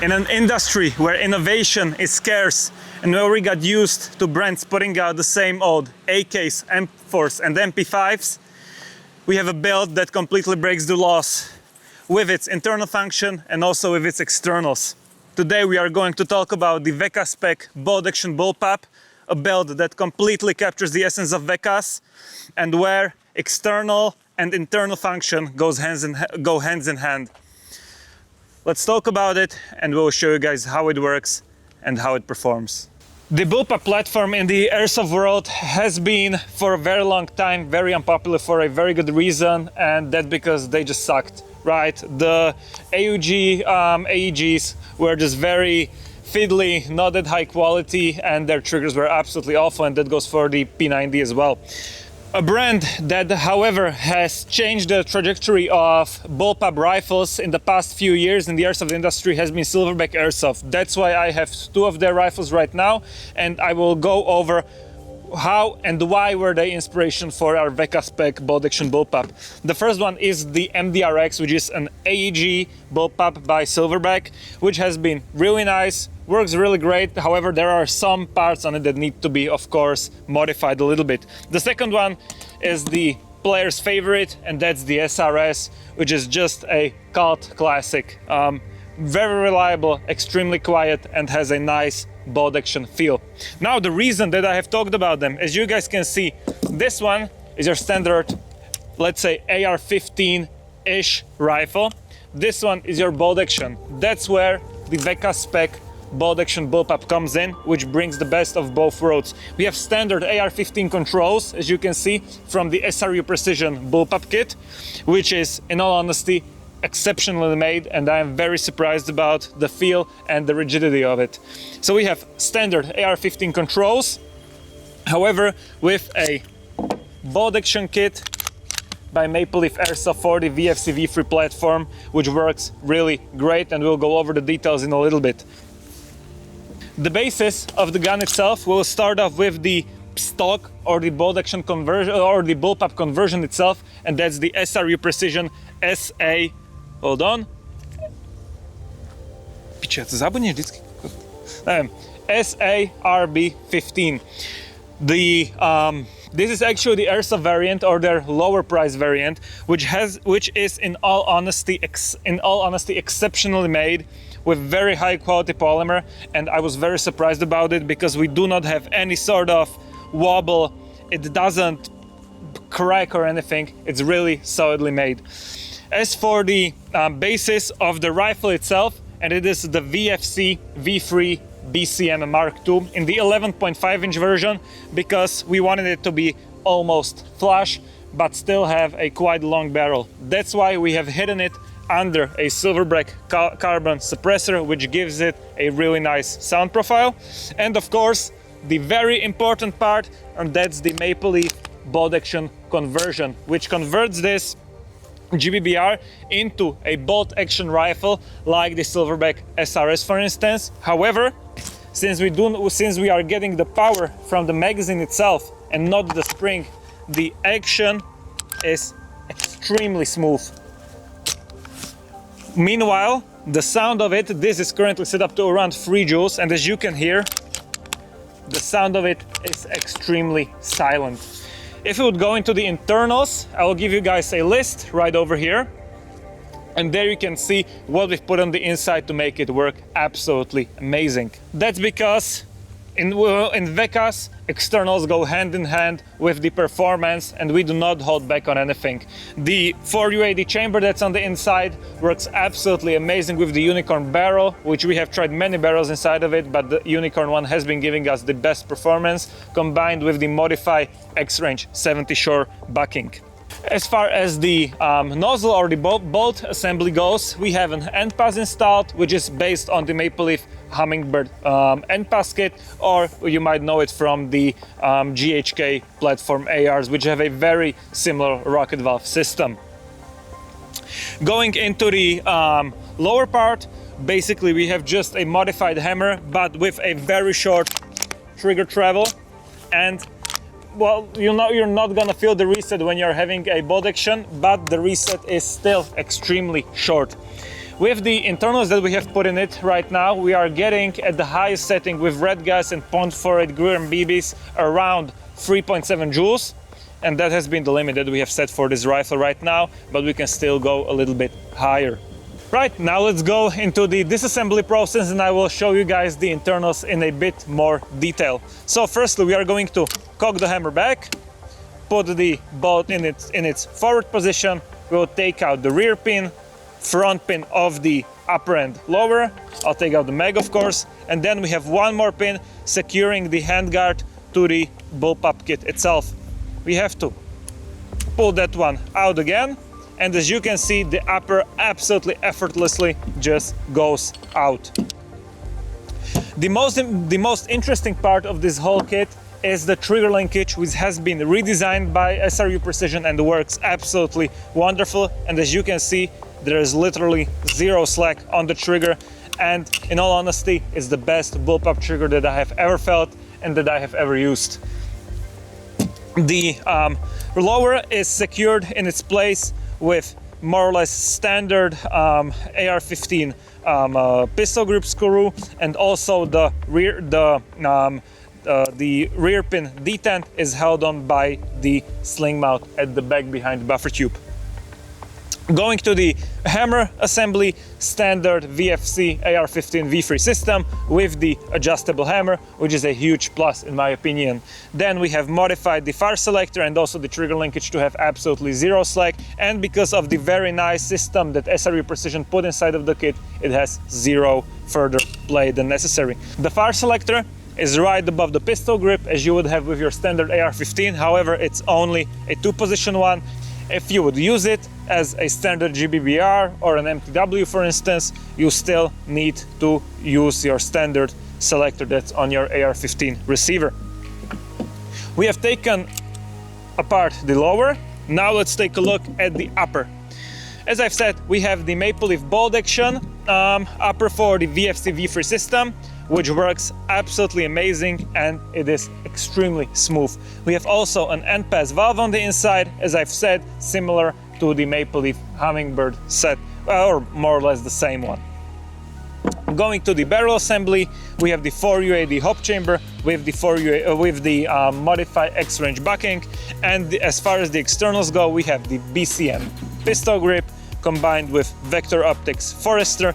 In an industry where innovation is scarce and where we got used to brands putting out the same old AKs, M4s and MP5s, we have a build that completely breaks the laws with its internal function and also with its externals. Today we are going to talk about the WCASSPEC Bolt-Action Bullpup, a build that completely captures the essence of WCAS and where external and internal function go hands in hand. Let's talk about it and we'll show you guys how it works and how it performs. The bullpup platform in the airsoft world has been for a very long time very unpopular for a very good reason, and that's because they just sucked, right? The AUG AEGs were just very fiddly, not that high quality, and their triggers were absolutely awful, and that goes for the P90 as well. A brand that, however, has changed the trajectory of bullpup rifles in the past few years in the airsoft industry has been Silverback Airsoft. That's why I have two of their rifles right now, and I will go over how and why were they inspiration for our WCASSPEC Bolt-Action Bullpup. The first one is the MDRX, which is an AEG bullpup by Silverback, which has been really nice, works really great. However, there are some parts on it that need to be, of course, modified a little bit. The second one is the player's favorite, and that's the SRS, which is just a cult classic. Very reliable, extremely quiet, and has a nice bolt action feel. Now, the reason that I have talked about them, as you guys can see, this one is your standard, let's say, AR-15-ish rifle. This one is your bolt action. That's where the WCASSPEC Bolt-Action Bullpup comes in, which brings the best of both worlds. We have standard AR-15 controls, as you can see, from the SRU Precision Bullpup kit, which is, in all honesty, exceptionally made, and I am very surprised about the feel and the rigidity of it. So we have standard AR-15 controls, however, with a bolt action kit by Maple Leaf Airsoft for the VFC V3 platform, which works really great, and we'll go over the details in a little bit. The basis of the gun itself will start off with the stock or the bolt action conversion or the bullpup conversion itself, and that's the SRU Precision SA. Hold on. SARB-15. This is actually the airsoft variant or their lower price variant, which is in all honesty exceptionally made with very high quality polymer, and I was very surprised about it because we do not have any sort of wobble. It doesn't crack or anything. It's really solidly made. As for the basis of the rifle itself, and it is the VFC V3 BCM Mark II in the 11.5-inch version, because we wanted it to be almost flush but still have a quite long barrel. That's why we have hidden it under a Silverback carbon suppressor, which gives it a really nice sound profile. And of course, the very important part, and that's the Maple Leaf bolt action conversion, which converts this GBBR into a bolt action rifle like the Silverback SRS, for instance. However, since we are getting the power from the magazine itself and not the spring, the action is extremely smooth. Meanwhile, the sound of it, this is currently set up to around 3 joules, and as you can hear, the sound of it is extremely silent. If we would go into the internals, I will give you guys a list right over here. And there you can see what we've put on the inside to make it work absolutely amazing. That's because in WCAS, externals go hand in hand with the performance, and we do not hold back on anything. The 4UAD chamber that's on the inside works absolutely amazing with the Unicorn barrel, which we have tried many barrels inside of it, but the Unicorn one has been giving us the best performance, combined with the Modify X-Range 70 Shore bucking. As far as the nozzle or the bolt assembly goes, we have an end pass installed, which is based on the Maple Leaf Hummingbird end pass kit, or you might know it from the GHK platform ARs, which have a very similar rocket valve system. Going into the lower part, basically we have just a modified hammer, but with a very short trigger travel, and well, you know, you're not gonna feel the reset when you're having a bolt action, but the reset is still extremely short. With the internals that we have put in it right now, we are getting at the highest setting with red gas and .48 Greer and BBs around 3.7 joules. And that has been the limit that we have set for this rifle right now, but we can still go a little bit higher. Right, now let's go into the disassembly process and I will show you guys the internals in a bit more detail. So firstly, we are going to cock the hammer back, put the bolt in its forward position. We will take out the rear pin, front pin of the upper and lower. I'll take out the mag, of course, and then we have one more pin securing the handguard to the bullpup kit itself. We have to pull that one out again, and as you can see, the upper absolutely effortlessly just goes out. The most interesting part of this whole kit is the trigger linkage, which has been redesigned by SRU Precision and works absolutely wonderful. And as you can see, there is literally zero slack on the trigger, and in all honesty, it's the best bullpup trigger that I have ever felt and that I have ever used. The lower is secured in its place with more or less standard AR-15 pistol grip screw, and also the rear pin detent is held on by the sling mount at the back behind the buffer tube. Going to the hammer assembly, standard VFC AR-15 V3 system with the adjustable hammer, which is a huge plus in my opinion. Then we have modified the fire selector and also the trigger linkage to have absolutely zero slack, and because of the very nice system that SRU Precision put inside of the kit, it has zero further play than necessary. The fire selector is right above the pistol grip as you would have with your standard AR-15, however it's only a two-position one. If you would use it as a standard GBBR or an MTW, for instance, you still need to use your standard selector that's on your AR-15 receiver. We have taken apart the lower. Now let's take a look at the upper. As I've said, we have the maple leaf bolt action upper for the VFC V3 system, which works absolutely amazing and it is extremely smooth. We have also an end pass valve on the inside, as I've said, similar to the maple leaf hummingbird set, or more or less the same one. Going to the barrel assembly, we have the 4UAD hop chamber with the modified X-range bucking, and as far as the externals go, we have the BCM pistol grip combined with Vector Optics Forester.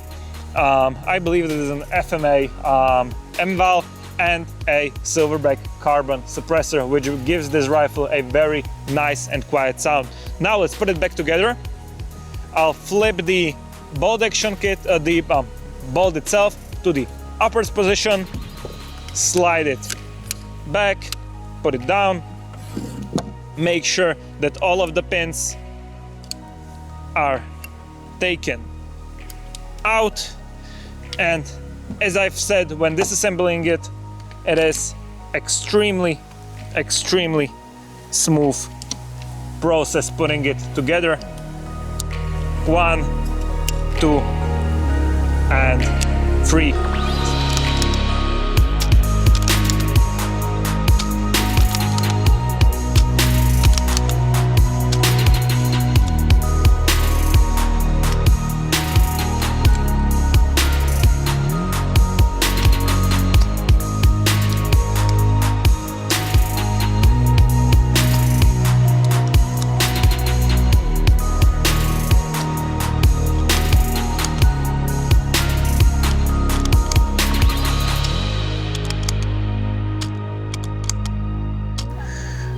I believe this is an FMA M-valve and a Silverback carbon suppressor, which gives this rifle a very nice and quiet sound. Now let's put it back together. I'll flip the bolt action kit, the bolt itself to the uppers position, slide it back, put it down, make sure that all of the pins are taken out, and as I've said, when disassembling it, it is extremely smooth process putting it together. 1, 2, and 3.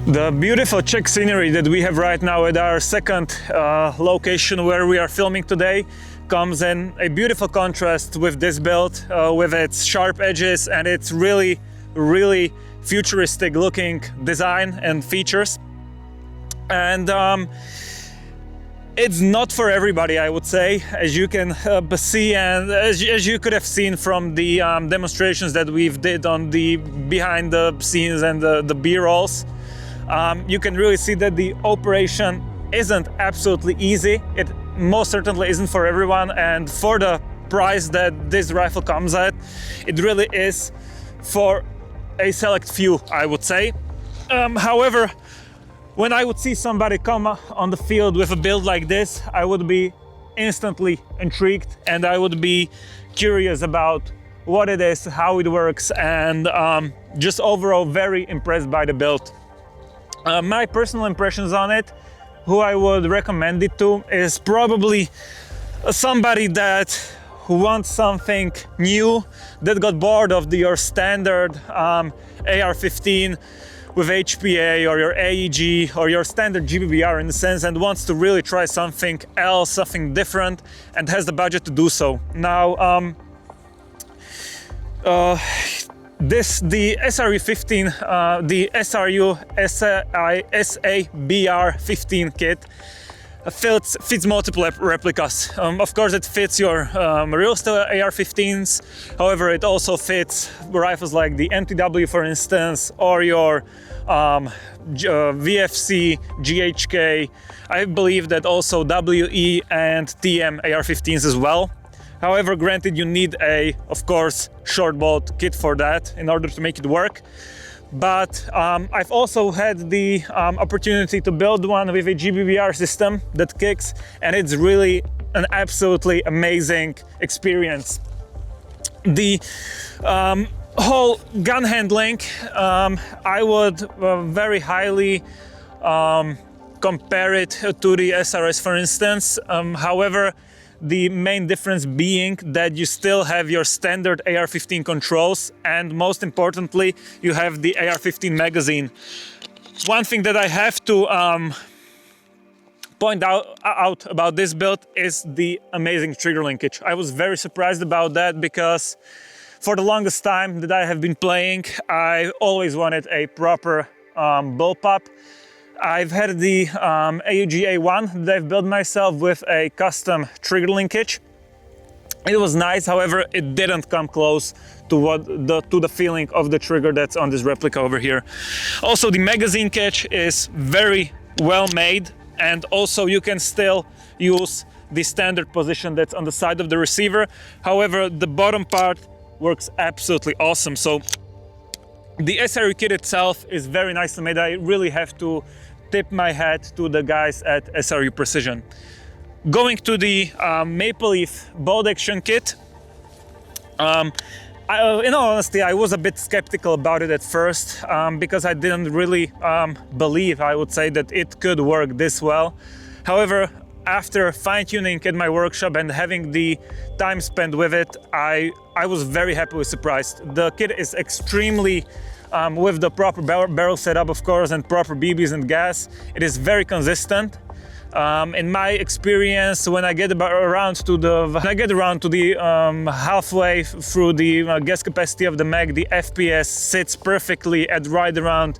The beautiful Czech scenery that we have right now at our second location where we are filming today comes in a beautiful contrast with this build, with its sharp edges and its really futuristic looking design and features. And it's not for everybody, I would say, as you can see, and as you could have seen from the demonstrations that we've did on the behind the scenes and the B-rolls. You can really see that the operation isn't absolutely easy. It most certainly isn't for everyone, and for the price that this rifle comes at, it really is for a select few, I would say. However, when I would see somebody come on the field with a build like this, I would be instantly intrigued, and I would be curious about what it is, how it works, and just overall very impressed by the build. My personal impressions on it, who I would recommend it to, is probably somebody who wants something new, that got bored of your standard AR-15 with HPA or your AEG or your standard GBBR in the sense, and wants to really try something else, something different, and has the budget to do so. Now, the SRU-15, the SRU SABR-15 kit fits multiple replicas. Of course, it fits your real steel AR-15s. However, it also fits rifles like the MTW, for instance, or your VFC, GHK. I believe that also WE and TM AR-15s as well. However, granted, you need of course, short bolt kit for that in order to make it work. But I've also had the opportunity to build one with a GBBR system that kicks, and it's really an absolutely amazing experience. The whole gun handling, I would very highly compare it to the SRS, for instance. However, the main difference being that you still have your standard AR-15 controls, and most importantly, you have the AR-15 magazine. One thing that I have to point out about this build is the amazing trigger linkage. I was very surprised about that because for the longest time that I have been playing, I always wanted a proper bullpup. I've had the AUG A1 that I've built myself with a custom trigger linkage. It was nice, however, it didn't come close to the feeling of the trigger that's on this replica over here. Also, the magazine catch is very well made, and also you can still use the standard position that's on the side of the receiver. However, the bottom part works absolutely awesome. So the SRU kit itself is very nicely made. I really have to tip my hat to the guys at SRU Precision. Going to the Maple Leaf bolt action kit, in all honesty, I was a bit skeptical about it at first because I didn't really believe, I would say, that it could work this well. However, after fine-tuning at my workshop and having the time spent with it, I was very happily surprised. The kit is extremely with the proper barrel setup, of course, and proper BBs and gas. It is very consistent. In my experience, when I get around to the halfway through the gas capacity of the mag, the FPS sits perfectly at right around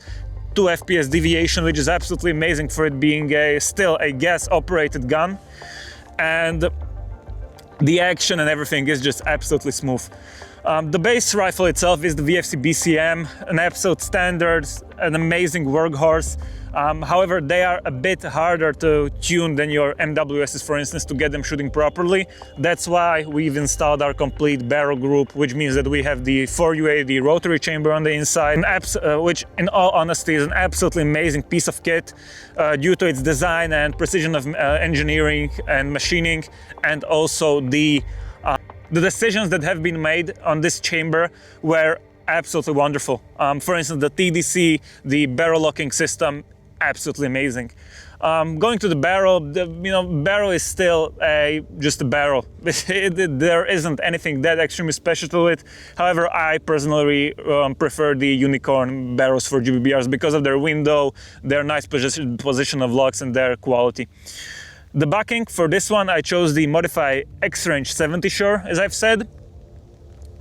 2 FPS deviation, which is absolutely amazing for it being still a gas-operated gun. And the action and everything is just absolutely smooth. The base rifle itself is the VFC BCM, an absolute standard, an amazing workhorse. However, they are a bit harder to tune than your MWSs, for instance, to get them shooting properly. That's why we've installed our complete barrel group, which means that we have the 4UA rotary chamber on the inside, which in all honesty is an absolutely amazing piece of kit due to its design and precision of engineering and machining, and also the decisions that have been made on this chamber were absolutely wonderful. For instance, the TDC, the barrel locking system, absolutely amazing. Going to the barrel, barrel is still just a barrel. There isn't anything that extremely special to it. However, I personally prefer the unicorn barrels for GBBRs because of their window, their nice position of locks, and their quality. The backing for this one, I chose the Modify X-Range 70 Shore, as I've said.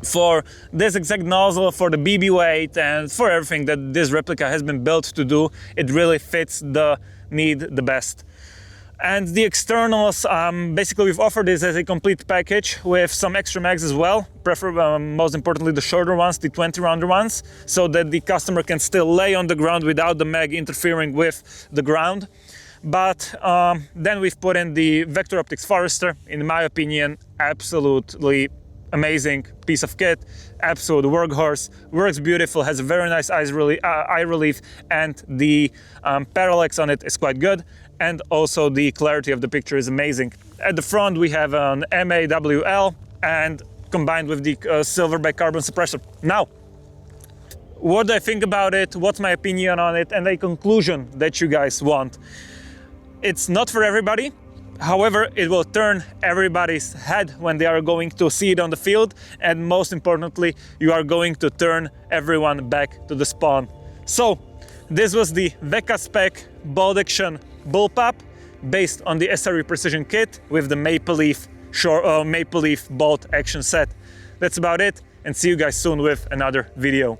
For this exact nozzle, for the BB weight, and for everything that this replica has been built to do, it really fits the need the best. And the externals, basically we've offered this as a complete package with some extra mags as well, most importantly the shorter ones, the 20-rounder ones, so that the customer can still lay on the ground without the mag interfering with the ground. But then we've put in the Vector Optics Forester, in my opinion, absolutely amazing piece of kit, absolute workhorse, works beautiful, has a very nice eye relief, and the parallax on it is quite good, and also the clarity of the picture is amazing. At the front we have an MAWL and combined with the Silverback carbon suppressor. Now, what do I think about it, what's my opinion on it, and a conclusion that you guys want. It's not for everybody. However, it will turn everybody's head when they are going to see it on the field, and most importantly, you are going to turn everyone back to the spawn. So, this was the WCASSPEC Bolt Action Bullpup based on the SRU Precision Kit with the Maple Leaf Bolt Action set. That's about it, and see you guys soon with another video.